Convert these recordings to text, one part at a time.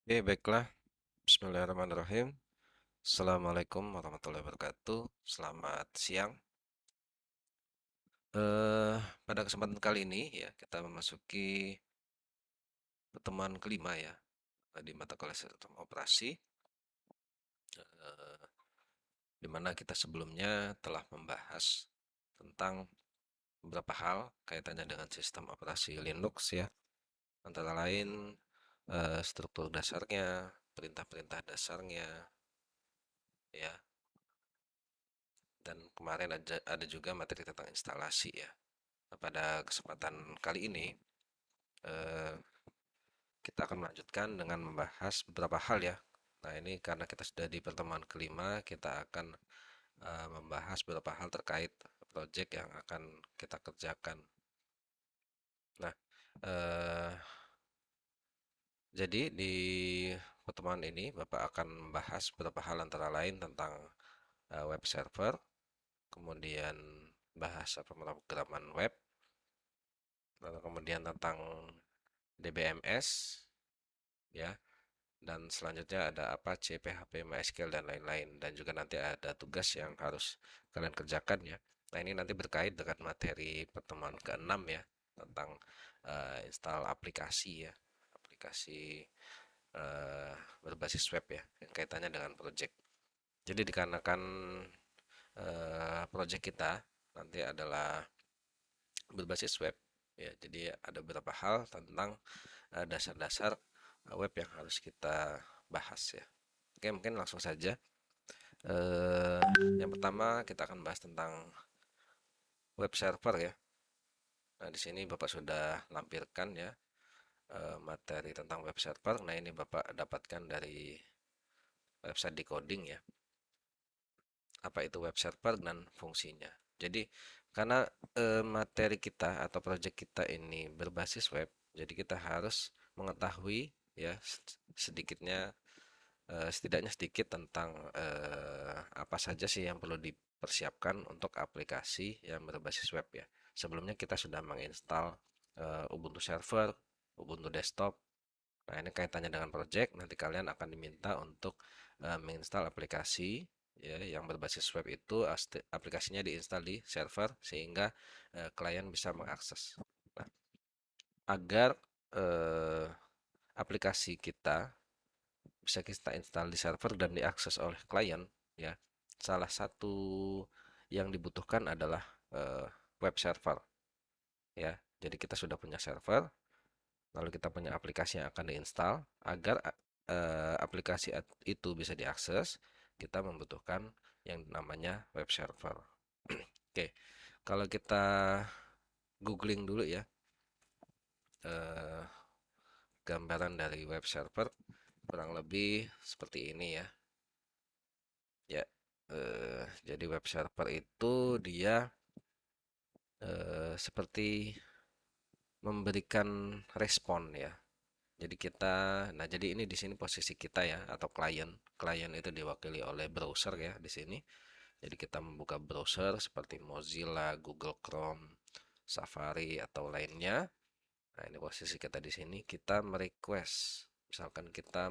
Baiklah. Bismillahirrahmanirrahim. Assalamualaikum warahmatullahi wabarakatuh. Selamat siang. Eh, Pada kesempatan kali ini ya kita memasuki pertemuan kelima ya di mata kuliah sistem operasi, eh, di mana kita sebelumnya telah membahas tentang beberapa hal kaitannya dengan sistem operasi Linux ya, antara lain struktur dasarnya, perintah-perintah dasarnya, ya. Dan kemarin ada juga materi tentang instalasi ya. Nah, pada kesempatan kali ini eh, kita akan melanjutkan dengan membahas beberapa hal ya. Nah, ini karena kita sudah di pertemuan kelima, kita akan membahas beberapa hal terkait proyek yang akan kita kerjakan. Nah, eh, jadi di pertemuan ini Bapak akan membahas beberapa hal antara lain tentang web server, kemudian bahasa pemrograman web, lalu kemudian tentang DBMS, ya, dan selanjutnya ada Apache, PHP, MySQL, dan lain-lain. Dan juga nanti ada tugas yang harus kalian kerjakan ya. Nah, ini nanti berkait dengan materi pertemuan ke-6 ya, tentang install aplikasi ya, aplikasi uh, berbasis web ya, yang kaitannya dengan project. Jadi dikarenakan project kita nanti adalah berbasis web ya, jadi ada beberapa hal tentang dasar-dasar web yang harus kita bahas ya. Oke, mungkin langsung saja. Eh, yang pertama kita akan bahas tentang web server ya. Nah, di sini Bapak sudah lampirkan ya materi tentang web server. Nah, ini Bapak dapatkan dari website Decoding ya. Apa itu web server dan fungsinya. Jadi, karena materi kita atau project kita ini berbasis web, jadi kita harus mengetahui ya sedikitnya setidaknya sedikit tentang apa saja sih yang perlu dipersiapkan untuk aplikasi yang berbasis web ya. Sebelumnya kita sudah menginstal Ubuntu Server, Ubuntu Desktop. Nah, ini kaitannya dengan project. Nanti kalian akan diminta untuk menginstal aplikasi ya yang berbasis web itu, aplikasinya diinstal di server sehingga klien bisa mengakses. Nah, agar eh, aplikasi kita bisa kita install di server dan diakses oleh klien ya. Salah satu yang dibutuhkan adalah web server ya. Jadi kita sudah punya server, lalu kita punya aplikasi yang akan diinstal. Agar aplikasi itu bisa diakses, kita membutuhkan yang namanya web server. Oke, kalau kita googling dulu ya eh, gambaran dari web server, kurang lebih seperti ini ya. Ya, jadi web server itu dia seperti memberikan respon ya. Jadi kita, nah jadi ini di sini posisi kita ya atau klien. Klien itu diwakili oleh browser ya di sini. Jadi kita membuka browser seperti Mozilla, Google Chrome, Safari atau lainnya. Nah, ini posisi kita di sini. Kita merequest, misalkan kita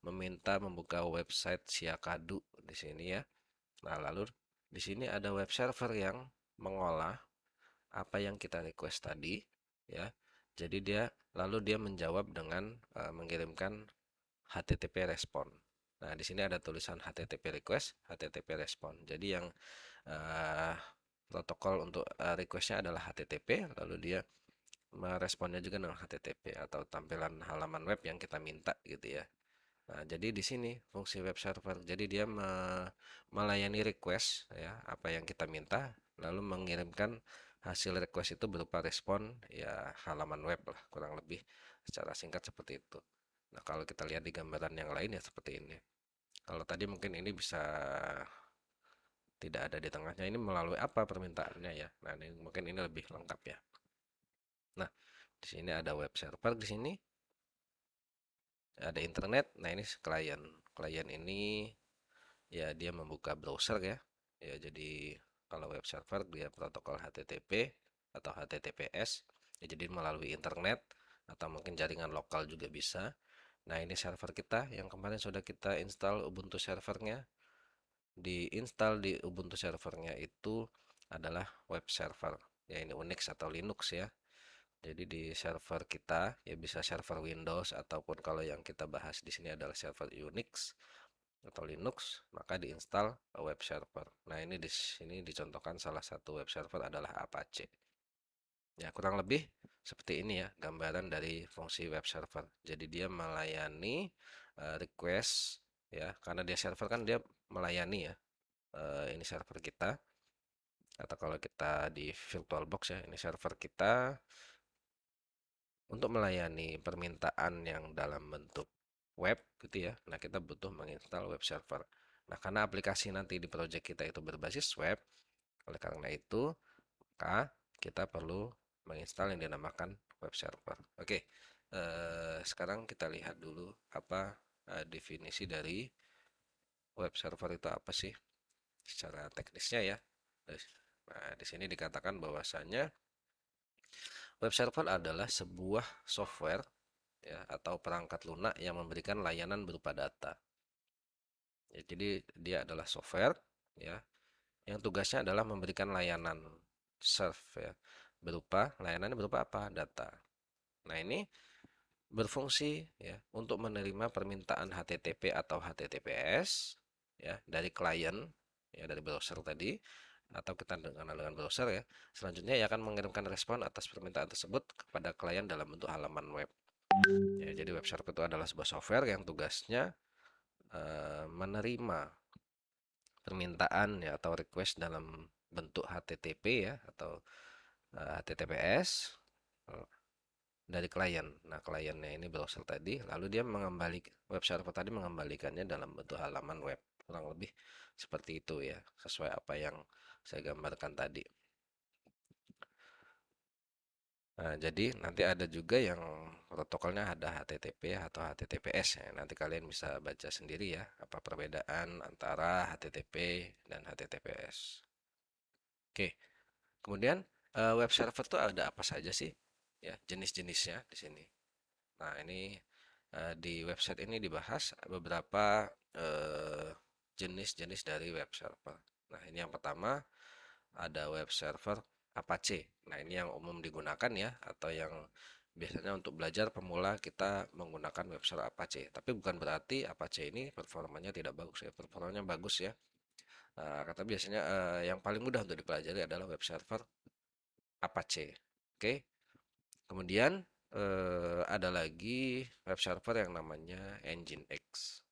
meminta membuka website Siakadu di sini ya. Nah, lalu di sini ada web server yang mengolah apa yang kita request tadi, ya. Jadi dia menjawab dengan mengirimkan HTTP respon. Nah, di sini ada tulisan HTTP request, HTTP respon. Jadi yang uh, protokol untuk requestnya adalah HTTP, lalu dia meresponnya juga dengan HTTP atau tampilan halaman web yang kita minta gitu ya. Nah, jadi di sini fungsi web server. Jadi dia melayani request ya, apa yang kita minta, lalu mengirimkan hasil request itu berupa respon ya halaman web lah, kurang lebih secara singkat seperti itu. Nah, kalau kita lihat di gambaran yang lain ya seperti ini. Kalau tadi mungkin ini bisa tidak ada di tengahnya, ini melalui apa permintaannya ya. Nah, ini mungkin ini lebih lengkap ya. Nah, di sini ada web server di sini, ada internet. Nah, ini klien. Klien ini ya dia membuka browser ya. Ya, jadi kalau web server dia protokol HTTP atau HTTPS. Ya, jadi melalui internet atau mungkin jaringan lokal juga bisa. Nah, ini server kita yang kemarin sudah kita install Ubuntu servernya. Diinstal di Ubuntu servernya itu adalah web server. Ya, ini Unix atau Linux ya. Jadi di server kita ya bisa server Windows ataupun kalau yang kita bahas di sini adalah server Unix atau Linux, maka diinstal web server. Nah, ini di sini dicontohkan salah satu web server adalah Apache. Ya, kurang lebih seperti ini ya gambaran dari fungsi web server. Jadi dia melayani request ya, karena dia server kan dia melayani ya. Ini server kita atau kalau kita di VirtualBox ya, ini server kita untuk melayani permintaan yang dalam bentuk web gitu ya. Nah, kita butuh menginstal web server. Nah, karena aplikasi nanti di project kita itu berbasis web, oleh karena itu maka kita perlu menginstal yang dinamakan web server. Oke, sekarang kita lihat dulu apa definisi dari web server itu apa sih secara teknisnya ya. Nah, di sini dikatakan bahwasanya web server adalah sebuah software ya atau perangkat lunak yang memberikan layanan berupa data. Ya, jadi dia adalah software ya yang tugasnya adalah memberikan layanan serve ya berupa layanannya berupa apa? Data. Nah, ini berfungsi ya untuk menerima permintaan HTTP atau HTTPS ya dari klien ya dari browser tadi atau kita dengan browser ya. Selanjutnya ia akan mengirimkan respon atas permintaan tersebut kepada klien dalam bentuk halaman web. Ya, jadi web server itu adalah sebuah software yang tugasnya menerima permintaan ya atau request dalam bentuk HTTP ya atau HTTPS dari klien. Nah, kliennya ini browser tadi, lalu dia mengembalikan web server tadi mengembalikannya dalam bentuk halaman web. Kurang lebih seperti itu ya, sesuai apa yang saya gambarkan tadi. Nah, jadi nanti ada juga yang protokolnya ada HTTP atau HTTPS ya. Nanti kalian bisa baca sendiri ya, apa perbedaan antara HTTP dan HTTPS. Oke, kemudian web server tuh ada apa saja sih? Ya, jenis-jenisnya di sini. Nah, ini di website ini dibahas beberapa eh, jenis-jenis dari web server. Nah, ini yang pertama ada web server Apache. Nah, ini yang umum digunakan ya, atau yang biasanya untuk belajar pemula kita menggunakan web server Apache. Tapi bukan berarti Apache ini performanya tidak bagus ya, performanya bagus ya. Kata biasanya yang paling mudah untuk dipelajari adalah web server Apache. Oke, kemudian ada lagi web server yang namanya Nginx.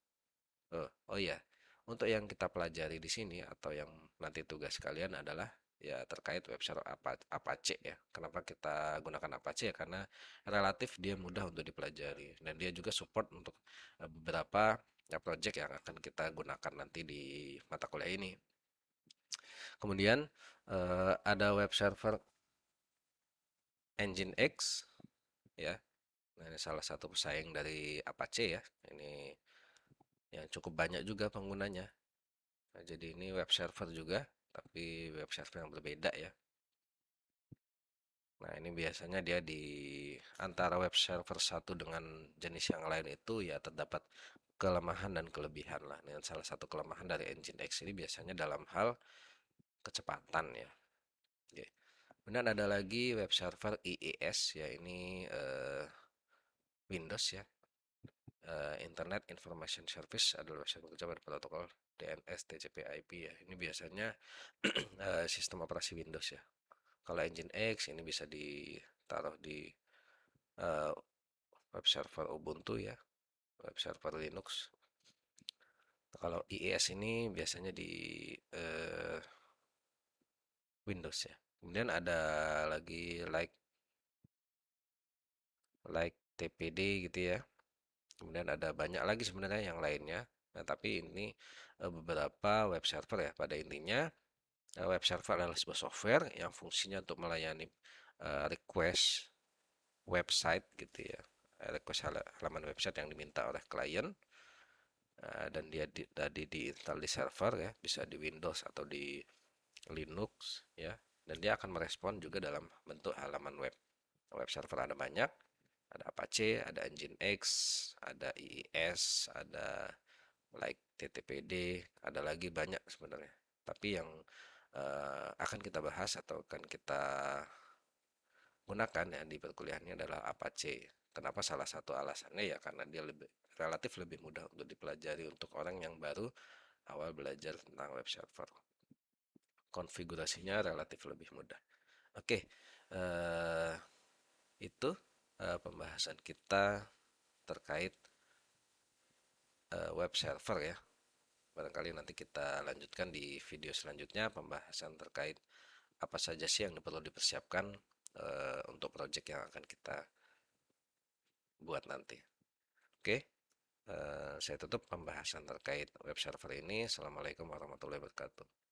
Oh iya, untuk yang kita pelajari di sini atau yang nanti tugas kalian adalah ya terkait web server Apache ya. Kenapa kita gunakan Apache ya? Karena relatif dia mudah untuk dipelajari dan dia juga support untuk beberapa ya, project yang akan kita gunakan nanti di mata kuliah ini. Kemudian ada web server Nginx ya. Nah, ini salah satu pesaing dari Apache ya. Ini yang cukup banyak juga penggunanya. Nah, jadi ini web server juga, tapi web server yang berbeda ya. Nah, ini biasanya dia di antara web server satu dengan jenis yang lain itu ya terdapat kelemahan dan kelebihan lah. Dengan salah satu kelemahan dari Nginx ini biasanya dalam hal kecepatan ya. Oke. Kemudian ada lagi web server IIS ya ini Windows ya. Internet Information Service adalah website bekerja pada protokol DNS, TCP/IP ya. Ini biasanya sistem operasi Windows ya. Kalau Nginx ini bisa ditaruh di uh, web server Ubuntu ya, web server Linux. Kalau IIS ini biasanya di uh, Windows ya. Kemudian ada lagi like TPD gitu ya. Kemudian ada banyak lagi sebenarnya yang lainnya. Nah, tapi ini beberapa web server ya. Pada intinya web server adalah sebuah software yang fungsinya untuk melayani request website gitu ya. Request halaman website yang diminta oleh klien dan dia tadi diinstal di server ya, bisa di Windows atau di Linux ya. Dan dia akan merespon juga dalam bentuk halaman web. Web server ada banyak. Ada Apache, ada Nginx, ada IIS, ada like TTPD, ada lagi banyak sebenarnya. Tapi yang akan kita bahas atau akan kita gunakan ya di perkuliahannya adalah Apache. Kenapa? Salah satu alasannya ya karena dia relatif lebih mudah untuk dipelajari untuk orang yang baru awal belajar tentang web server. Konfigurasinya relatif lebih mudah. Oke, eh, itu pembahasan kita terkait web server ya. Barangkali nanti kita lanjutkan di video selanjutnya pembahasan terkait apa saja sih yang perlu dipersiapkan untuk project yang akan kita buat nanti. Oke, saya tutup pembahasan terkait web server ini. Assalamualaikum warahmatullahi wabarakatuh.